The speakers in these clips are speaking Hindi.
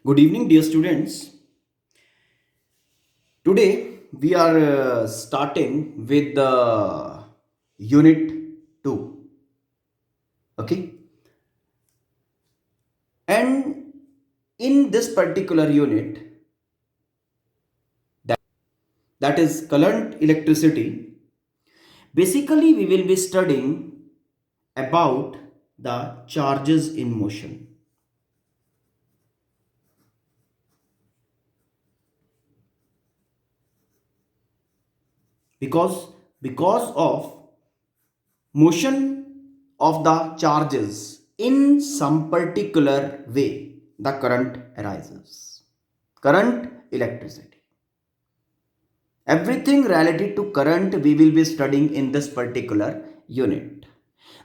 Good evening, dear students. Today we are starting with the unit 2. Okay, and in this particular unit, that, that is current electricity, basically we will be studying about the charges in motion. Because of motion of the charges in some particular way, the current arises. Current, electricity. Everything related to current we will be studying in this particular unit.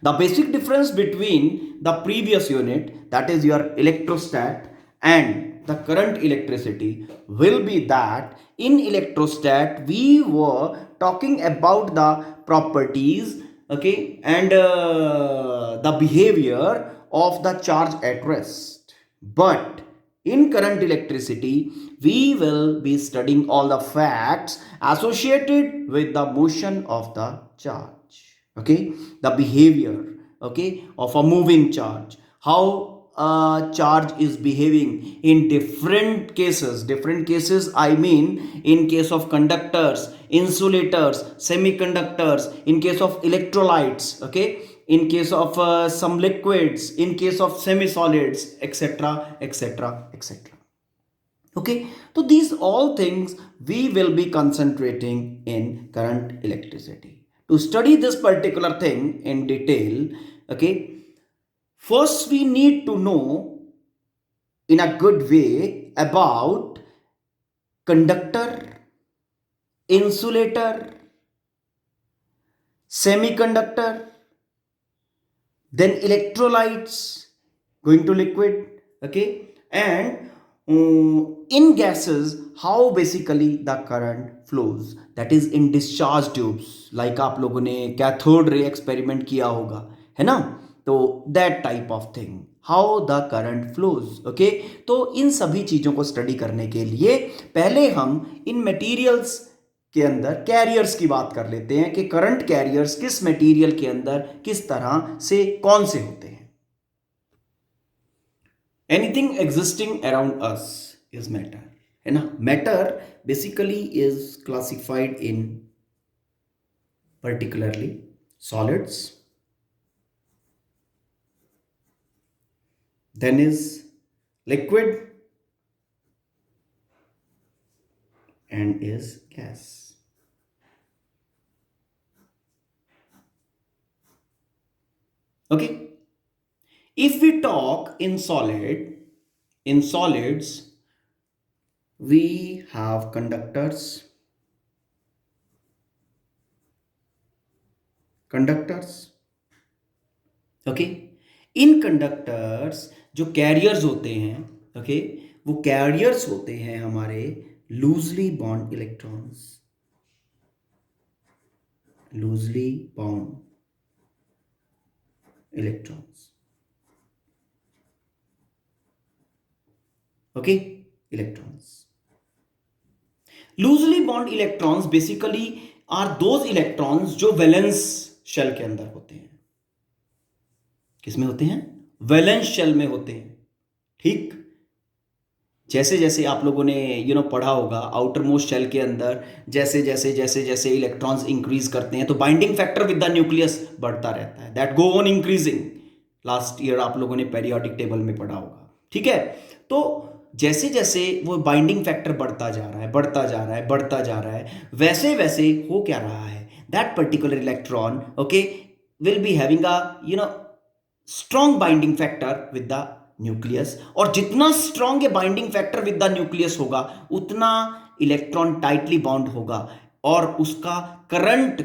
The basic difference between the previous unit, that is your electrostat, and the current electricity will be that in electrostat we were talking about the properties, okay, and the behavior of the charge at rest. But in current electricity, we will be studying all the facts associated with the motion of the charge. Okay, the behavior, okay, of a moving charge, how a charge is behaving in different cases, I mean in case of conductors, insulators, semiconductors, in case of electrolytes, okay, in case of some liquids, in case of semi solids, etc, etc, etc. Okay, so these all things we will be concentrating in current electricity. To study this particular thing in detail, okay, first we need to know in a good way about conductor, insulator, semiconductor, then electrolytes going to liquid, okay, and in gases how basically the current flows, that is in discharge tubes, like आप लोगों ने कैथोड रे एक्सपेरिमेंट किया होगा, है ना, तो that type of thing, how the current flows, okay. तो इन सभी चीजों को स्टडी करने के लिए पहले हम इन मटेरियल्स के अंदर कैरियर्स की बात कर लेते हैं कि करंट कैरियर्स किस मटेरियल के अंदर किस तरह से कौन से होते हैं। Anything existing around us is matter, है ना। Matter basically is classified in particularly solids, then is liquid, and is gas. Okay, if we talk in solids we have conductors, okay। In conductors जो कैरियर्स होते हैं, ओके, वो कैरियर्स होते हैं हमारे loosely bond electrons, loosely bond electrons, okay, electrons. Loosely bond electrons basically are those electrons जो वैलेंस शेल के अंदर होते हैं। किसमें होते हैं? वैलेंस शेल में होते हैं, ठीक। जैसे जैसे आप लोगों ने पढ़ा होगा आउटर मोस्ट शेल के अंदर जैसे जैसे जैसे जैसे इलेक्ट्रॉन्स इंक्रीज करते हैं तो binding factor with the nucleus बढ़ता रहता है, that go on increasing. Last year आप लोगों ने पेरियोडिक टेबल में पढ़ा होगा, ठीक है। तो जैसे जैसे वो बाइंडिंग फैक्टर बढ़ता जा रहा है, बढ़ता जा रहा है, बढ़ता जा रहा है, वैसे वैसे हो क्या रहा है, that particular electron, okay, will be having a strong binding factor with the nucleus. और जितना स्ट्रॉन्ग ये binding factor with the nucleus होगा उतना इलेक्ट्रॉन टाइटली बाउंड होगा और उसका करंट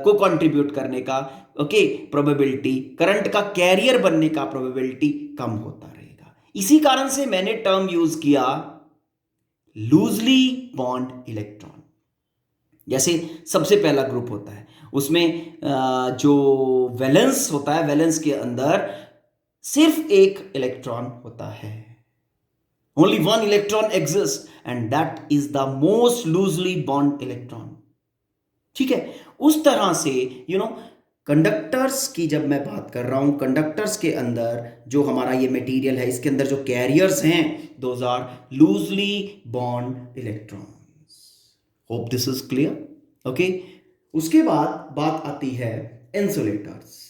को कंट्रीब्यूट करने का, ओके, प्रोबेबिलिटी, करंट का कैरियर बनने का प्रोबेबिलिटी कम होता रहेगा। इसी कारण से मैंने टर्म यूज किया लूजली बॉन्ड इलेक्ट्रॉन। जैसे सबसे पहला ग्रुप होता है उसमें जो वैलेंस होता है, वैलेंस के अंदर सिर्फ एक इलेक्ट्रॉन होता है, Only one electron exists and that is the most loosely bond electron. ठीक है, उस तरह से कंडक्टर्स की जब मैं बात कर रहा हूं, कंडक्टर्स के अंदर जो हमारा ये मटेरियल है, इसके अंदर जो कैरियर्स हैं, those are loosely bond electrons. Hope this is clear. Okay, उसके बाद बात आती है insulators.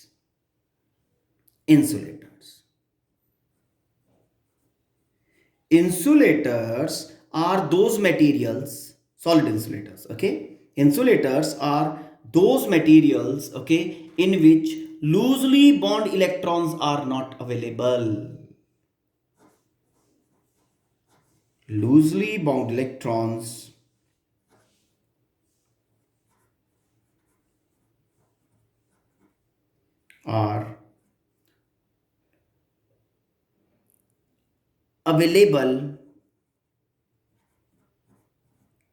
Insulators are those materials, solid insulators, okay? Insulators are those materials, okay, in which loosely bond electrons are not available. Loosely bound electrons are available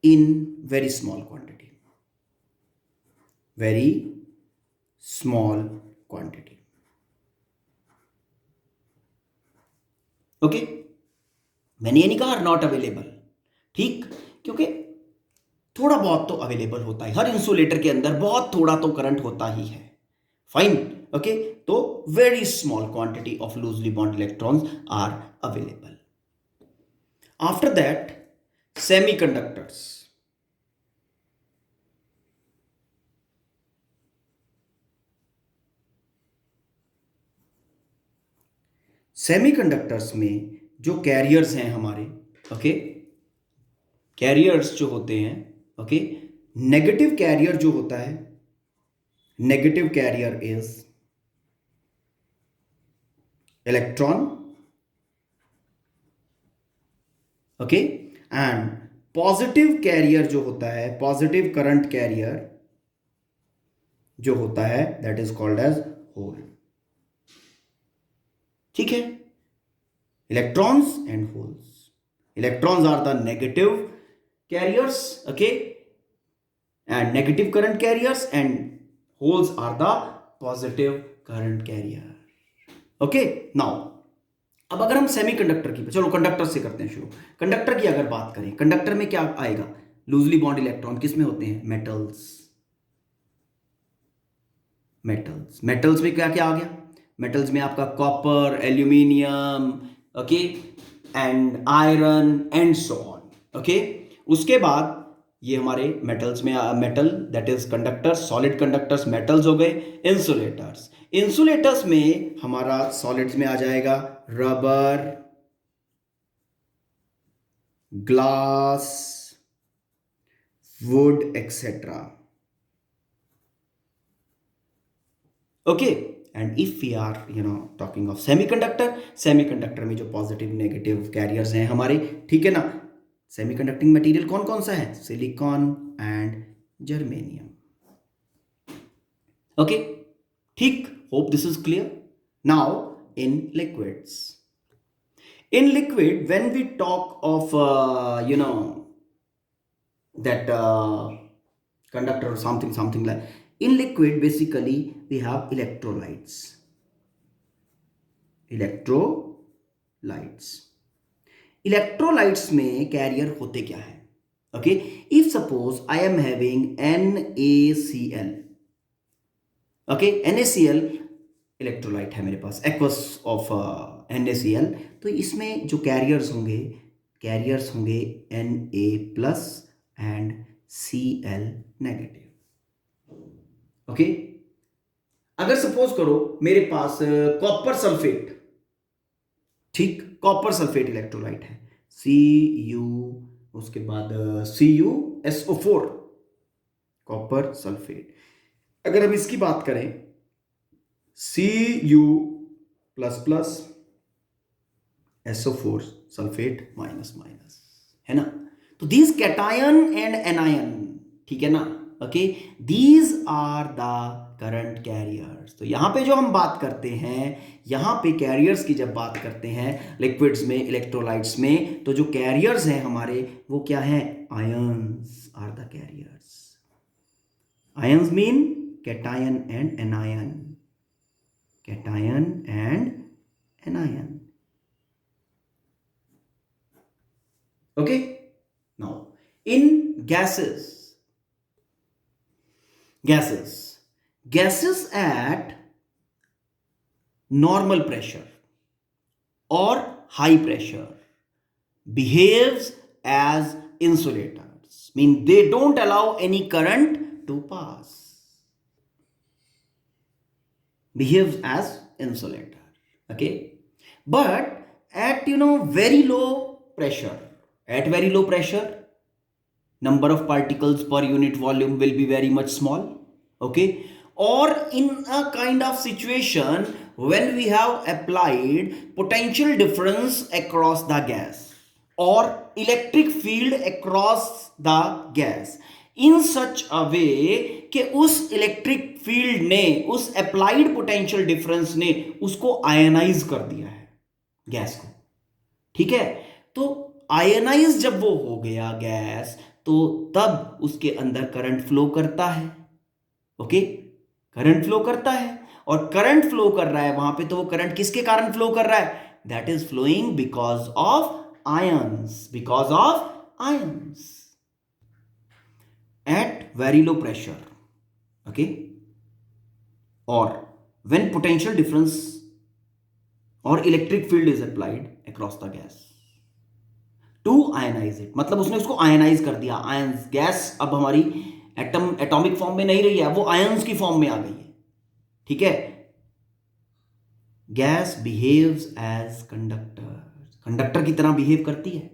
in very small quantity. Very small quantity. Okay, मैंने ये नहीं कहा नॉट अवेलेबल, ठीक, क्योंकि थोड़ा बहुत तो अवेलेबल होता है. हर इंसुलेटर के अंदर बहुत थोड़ा तो करंट होता ही है. फाइन. ओके, तो very small quantity of loosely bond electrons are available. After that, semiconductors. Semiconductors में जो कैरियर्स हैं हमारे, ओके, कैरियर्स जो होते हैं, ओके, नेगेटिव कैरियर जो होता है, negative carrier is electron, okay, and positive carrier जो होता है, पॉजिटिव करंट कैरियर जो होता है, that is called as hole. ठीक है, electrons and holes. Electrons are the negative carriers, okay, and negative current carriers, and holes are the positive current carrier. Okay, now अब अगर हम सेमीकंडक्टर की, चलो कंडक्टर से करते हैं शुरू. कंडक्टर की अगर बात करें, कंडक्टर में क्या आएगा? लूजली बॉन्ड इलेक्ट्रॉन किस में होते हैं? मेटल्स. मेटल्स, मेटल्स में क्या क्या आ गया? मेटल्स में आपका copper, aluminium, okay, and iron and so on. Okay, उसके बाद ये हमारे मेटल्स में, metal that is conductors, solid conductors metals हो गए. इंसुलेटर्स, इंसुलेटर्स में हमारा सॉलिड्स में आ जाएगा rubber, glass, wood etcetera. Okay, and if we are talking of semiconductor, semiconductor में जो पॉजिटिव नेगेटिव कैरियर्स हैं हमारे, ठीक है ना. सेमीकंडक्टिंग मटेरियल कौन कौन सा है? Silicon and germanium. ओके, ठीक, hope this is clear. Now in liquids, in liquid when we talk of that conductor or something like, in liquid basically we have electrolytes. Electrolytes में कैरियर होते क्या है? Okay, if suppose I am having NaCl, okay, NaCl electrolyte है मेरे पास, एक्वस ऑफ NaCl. तो इसमें जो कैरियर्स होंगे Na+ and Cl negative. Okay, अगर सपोज करो मेरे पास कॉपर सल्फेट, ठीक, कॉपर सल्फेट इलेक्ट्रोलाइट है, Cu, उसके बाद CuSO4, कॉपर सल्फेट. अगर हम इसकी बात करें, Cu++ SO4 sulphate minus minus, है ना. तो दीज कैटायन एंड एनायन, ठीक है ना. Okay, these are the current carriers. तो यहां पे जो हम बात करते हैं, यहां पे कैरियर्स की जब बात करते हैं लिक्विड्स में, इलेक्ट्रोलाइट्स में, तो जो कैरियर्स हैं हमारे वो क्या हैं? Ions are the carriers. Ions mean cation and anion, cation and anion. Okay, now in gases at normal pressure or high pressure behaves as insulators, mean they don't allow any current to pass, behaves as insulator. Okay, but at very low pressure, at very low pressure, number of particles per unit volume will be very much small. Okay, or in a kind of situation when we have applied potential difference across the gas or electric field across the gas in such a way कि उस इलेक्ट्रिक फील्ड ने, उस अप्लाइड पोटेंशियल डिफरेंस ने उसको आयनाइज कर दिया है गैस को। ठीक है, तो आयनाइज जब वो हो गया गैस, तो तब उसके अंदर करंट फ्लो करता है। ओके, करंट फ्लो करता है, और करंट फ्लो कर रहा है वहां पे, तो वो करंट किसके कारण फ्लो कर रहा है? That is flowing because of ions, because of ions at very low pressure. Okay, or when potential difference or electric field is applied across the gas to ionize it, मतलब उसने उसको आयनाइज कर दिया। आयंस, गैस अब हमारी एटॉमिक फॉर्म में नहीं रही है, वो आयंस की फॉर्म में आ गई है। ठीक है, गैस बिहेव्स एज कंडक्टर की तरह बिहेव करती है।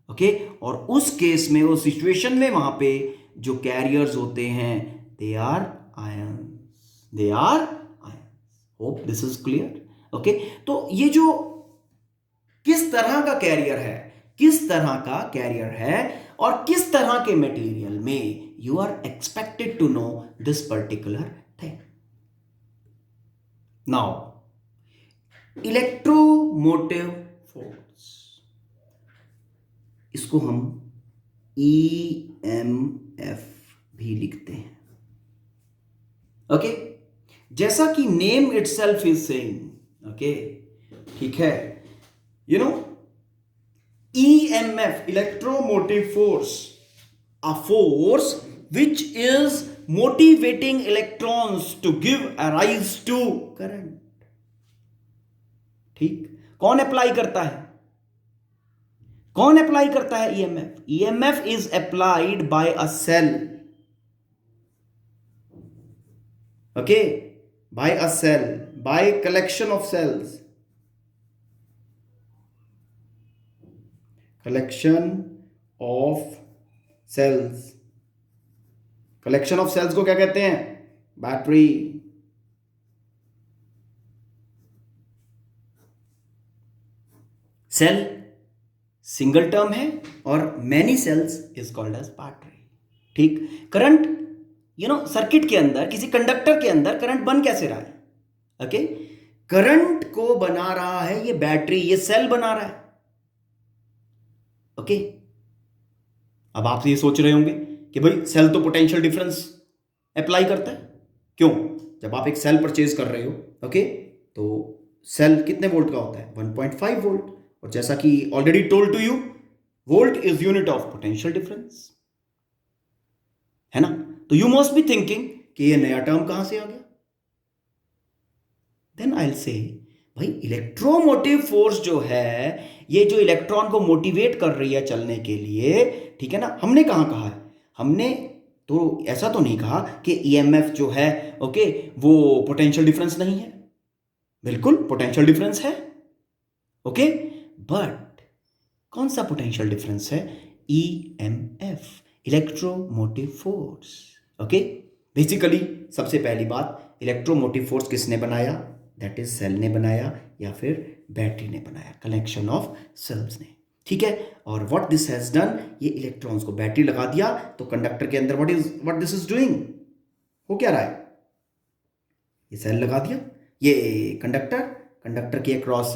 ओके, और उस केस में, उस सिचुएशन में, वहां पे जो कैरियर्स होते हैं they are ions, they are ions. Hope this is clear. Okay, तो ये जो किस तरह का कैरियर है, किस तरह का कैरियर है और किस तरह के मटेरियल में, you are expected to know this particular thing. Now electromotive force, इसको हम EMF भी लिखते हैं। ओके, जैसा कि name itself is saying. Okay, ठीक है, you know EMF, electromotive force, a force which is motivating electrons to give a rise to current। ठीक, कौन अप्लाई करता है? कौन अप्लाई करता है EMF? EMF is applied by a cell. Okay, by a cell, by collection of cells, collection of cells. Collection of cells को क्या कहते हैं? बैटरी। सेल सिंगल टर्म है और many cells is called as battery. ठीक, करंट सर्किट के अंदर, किसी कंडक्टर के अंदर करंट बन कैसे रहा है? ओके, करंट को बना रहा है ये बैटरी, ये सेल बना रहा है। ओके, अब आप ये सोच रहे होंगे कि भाई सेल तो पोटेंशियल डिफरेंस अप्लाई करता है। क्यों? जब आप एक सेल परचेज कर रहे हो, ओके, तो सेल कितने वोल्ट का होता है? 1.5 वोल्ट। और जैसा कि already told to you, volt is unit of potential difference, है ना? तो यू मस्ट बी थिंकिंग कि ये नया टर्म कहां से आ गया? देन आई विल से, भाई इलेक्ट्रोमोटिव फोर्स जो है, ये जो इलेक्ट्रॉन को मोटिवेट कर रही है चलने के लिए, ठीक है ना, हमने कहां कहा है? हमने तो ऐसा तो नहीं कहा कि EMF जो है, ओके, वो पोटेंशियल डिफरेंस नहीं है। बिल्कुल पोटेंशियल डिफरेंस है। ओके, बट कौन सा पोटेंशियल डिफरेंस है? EMF, electromotive force. Okay, basically सबसे पहली बात, इलेक्ट्रोमोटिव फोर्स किसने बनाया? दैट इज सेल ने बनाया या फिर बैटरी ने बनाया, कलेक्शन ऑफ सेल्स ने। ठीक है, और व्हाट दिस हैज डन, ये इलेक्ट्रॉन्स को बैटरी लगा दिया, तो कंडक्टर के अंदर व्हाट दिस इज डूइंग, हो क्या रहा है? ये सेल लगा दिया, ये कंडक्टर के अक्रॉस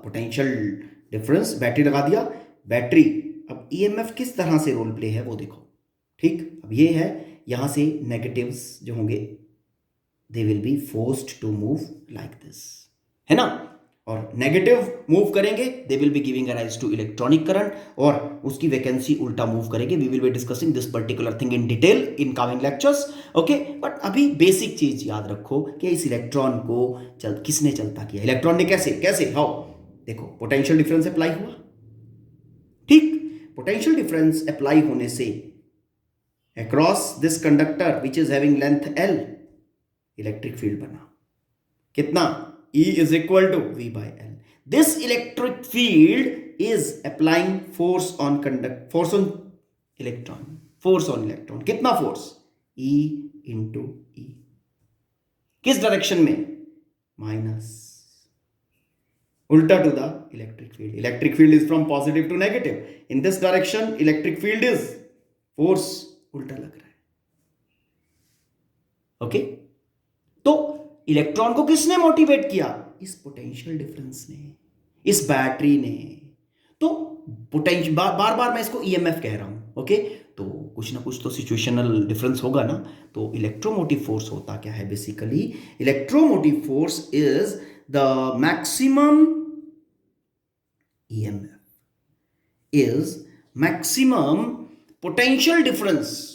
पोटेंशियल डिफरेंस, बैटरी लगा दिया, बैटरी। अब EMF किस तरह से रोल प्ले है वो देखो। ठीक, अब ये है, यहां से नेगेटिव्स जो होंगे they will be forced to move like this, है ना? और नेगेटिव मूव करेंगे, they will be giving rise to electronic current, और उसकी वैकेंसी उल्टा मूव करेंगे. We will be discussing this particular thing in detail in coming lectures. Okay, but अभी बेसिक चीज याद रखो कि इस इलेक्ट्रॉन को किसने चलता किया, इलेक्ट्रॉन ने कैसे कैसे हाउ. देखो, पोटेंशियल डिफरेंस अप्लाई हुआ, ठीक. पोटेंशियल डिफरेंस अप्लाई होने से across this conductor which is having length L, electric field बना. कितना? E is equal to V by L. This electric field is applying force on electron. Force on electron. कितना force? E into E. किस डायरेक्शन में? माइनस. उल्टा to the electric field. Electric field is from positive to negative. In this direction, electric field is force उल्टा लग रहा है. ओके, तो इलेक्ट्रॉन को किसने मोटिवेट किया? इस पोटेंशियल डिफरेंस ने, इस बैटरी ने. तो पोटेंशियल, बार बार मैं इसको ईएमएफ कह रहा हूं. ओके, तो कुछ ना कुछ तो सिचुएशनल डिफरेंस होगा ना. तो इलेक्ट्रोमोटिव फोर्स होता क्या है? Basically electromotive force is the maximum, EMF is maximum potential difference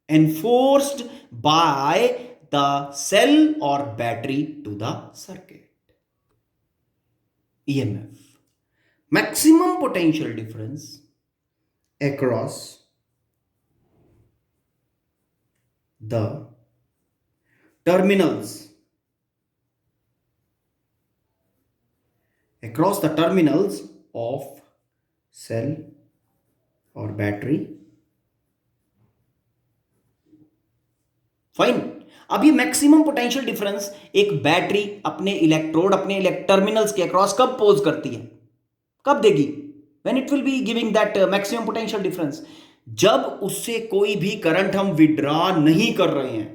enforced by the cell or battery to the circuit. EMF, maximum potential difference across the terminals, of cell or battery. Fine. अब ये मैक्सिमम पोटेंशियल डिफरेंस एक बैटरी अपने इलेक्ट्रोड, अपने टर्मिनल्स के अक्रॉस कब पोज करती है, कब देगी? When it will be giving that maximum potential difference, जब उससे कोई भी करंट हम विड्रॉ नहीं कर रहे हैं.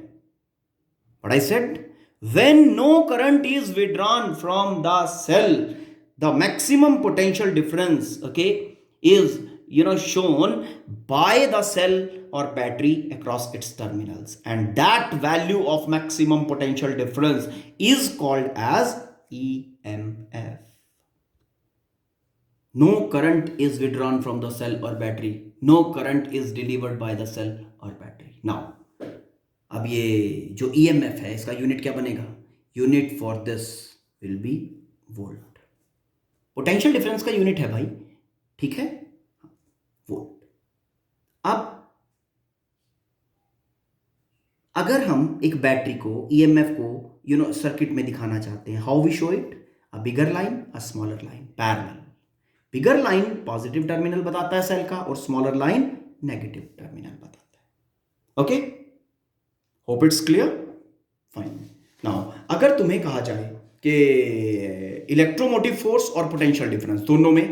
What I said, when no current is withdrawn from the cell, the maximum potential difference, okay, is shown by the cell or battery across its terminals, and that value of maximum potential difference is called as EMF. No current is withdrawn from the cell or battery, no current is delivered by the cell or battery. Now, अब ये जो EMF है इसका यूनिट क्या बनेगा? Unit for this will be volt. Potential difference का यूनिट है भाई, ठीक है, वोल्ट. अब अगर हम एक बैटरी को, ईएमएफ को सर्किट में दिखाना चाहते हैं, how we show it? A bigger line, a smaller line, parallel. Bigger line positive terminal बताता है सेल का, और स्मॉलर लाइन नेगेटिव टर्मिनल बताता है. Okay, hope it's clear. Fine. Now अगर तुम्हें कहा जाए कि इलेक्ट्रोमोटिव फोर्स और पोटेंशियल डिफरेंस दोनों में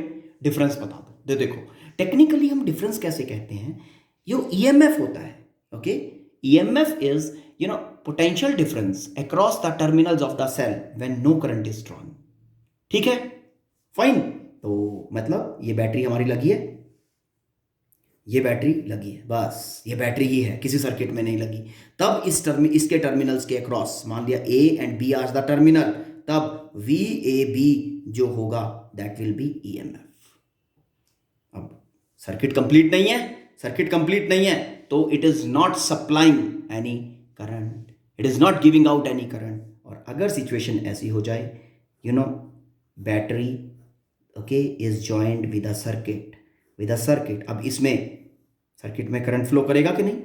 डिफरेंस बता दो. देखो, टेक्निकली हम डिफरेंस कैसे कहते हैं? यो ईएमएफ होता है. Okay, EMF is potential difference across the terminals of the cell when no current is drawn. ठीक है, फाइन. तो मतलब ये बैटरी हमारी लगी है, ये बैटरी लगी है, बस ये बैटरी ही है, किसी सर्किट में नहीं लगी. तब इसके टर्मिनल्स के अक्रॉस, मान लिया A and B are the terminal, तब वी ए बी जो होगा दैट विल बी ईएमएफ. अब सर्किट कंप्लीट नहीं है, तो it is not supplying any current, it is not giving out any current. और अगर सिचुएशन ऐसी हो जाए, battery okay is joined with a circuit, अब इसमें सर्किट में करंट फ्लो करेगा कि नहीं?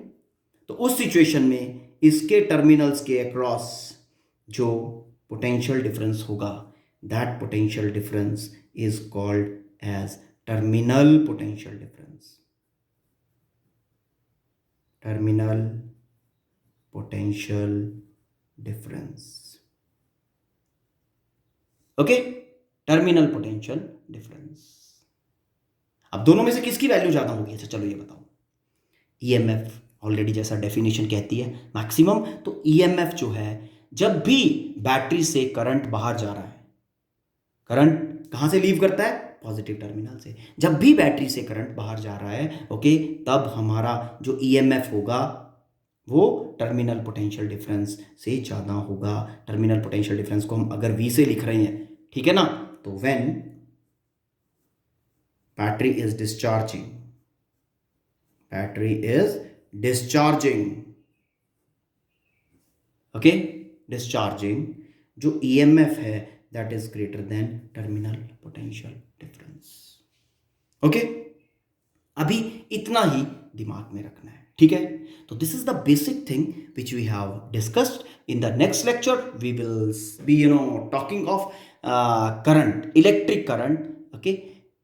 तो उस सिचुएशन में इसके टर्मिनल्स के अक्रॉस जो पोटेंशियल डिफरेंस होगा, that potential difference is called as terminal potential difference. Terminal potential difference. Okay, terminal potential difference. अब दोनों में से किसकी वैल्यू ज्यादा होगी? अच्छा चलो ये बताओ. ईएमएफ ऑलरेडी जैसा डेफिनेशन कहती है मैक्सिमम, तो ईएमएफ जो है, जब भी बैटरी से करंट बाहर जा रहा है, करंट कहां से लीव करता है? पॉजिटिव टर्मिनल से. जब भी बैटरी से करंट बाहर जा रहा है, ओके, तब हमारा जो ईएमएफ होगा वो टर्मिनल पोटेंशियल डिफरेंस से ज्यादा होगा. टर्मिनल पोटेंशियल डिफरेंस को हम अगर V से लिख रहे हैं, ठीक है ना, तो when battery is discharging, okay, discharging, जो ईएमएफ है that is greater than terminal potential difference. Okay, अभी इतना ही दिमाग में रखना है, ठीक है। तो this is the basic thing which we have discussed. In the next lecture we will be talking of current, electric current, okay,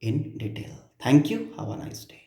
in detail. Thank you. Have a nice day.